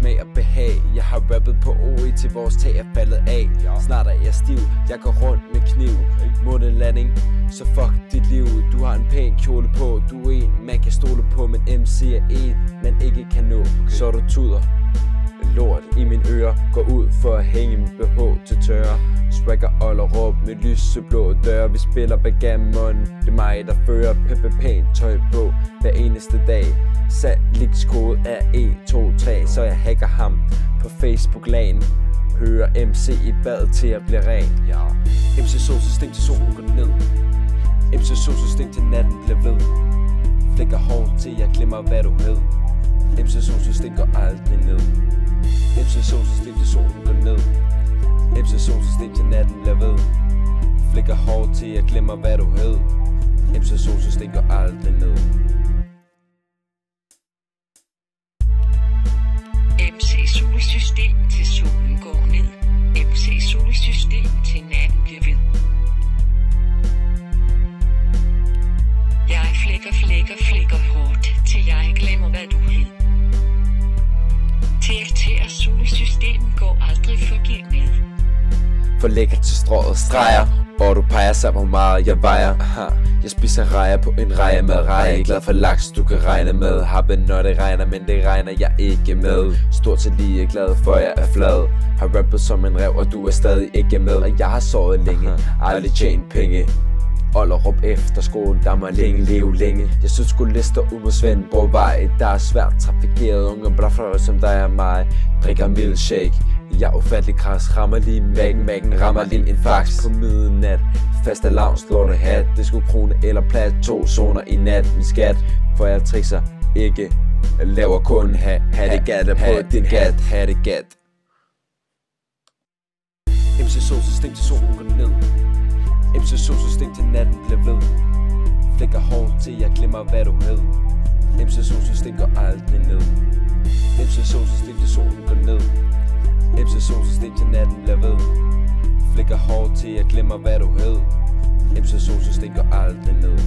smag og behag. Jeg har rappet på OE til vores tag er faldet af. Snart er jeg stiv, jeg går rundt med kniv. Månelanding, så fuck dit liv. Du har en pæn kjole på, du er en man kan stole på. Men MC er en man ikke kan nå. Så du tuder lort i mine ører. Går ud for at hænge min BH til tørre. Swagger Ollerup med lyseblå døre. Vi spiller backgammon, det er mig der fører. Peppe pænt tøj på hver eneste dag. Salgskode er 1, 2, 3, så jeg hacker ham på Facebook-lagen. Hører MC i bad til at blive ren. MC solsystem til solen går ned. MC solsystem til natten bliver ved. Flækker hår til jeg glemmer hvad du hed. MC solsystem går aldrig ned. MC solsystem til solen går ned. MC solsystem til natten bliver ved. Flækker hår til jeg glemmer hvad du hed. MC solsystem går aldrig ned. MC solsystem til solen går ned. MC solsystem til natten bliver ved. Jeg flækker hårdt til jeg glemmer hvad du hed. TFT'er solsystem går aldrig forbi ned. For lækker til strået streger, og du peger sig hvor meget jeg vejer. Jeg spiser rejer på en reje med rejer. Jeg er glad for laks du kan regne med. Habbe når det regner, men det regner jeg ikke med. Stort set lige glad for jeg er flad. Har rappet som en rev, og du er stadig ikke med. Og jeg har sovet længe, aldrig tjent penge. Ollerup efter skolen, der må leve længe. Jeg synes skulle liste ud mod Svendborgvej. Der er svært trafikeret unge blaffer som dig og mig. Drikker milkshake. Jeg er ufattelig kras, rammer lige mækken, rammer lige en fax på midnat. Fast alarm slår det hat, det skulle krone eller plat. 2 zoner i nat, min skat. For jeg trikser ikke, jeg laver kun ha det gat på din gat, ha det gat. MC solsystem til solen går ned. MC solsystem til natten bliver ved. Flækker hår til jeg glemmer hvad du hed. MC solsystem går aldrig ned. MC solsystem til solen går ned. MC solsystem til natten bliver ved. Flækker hår til jeg glemmer hvad du hed. MC solsystem går aldrig ned.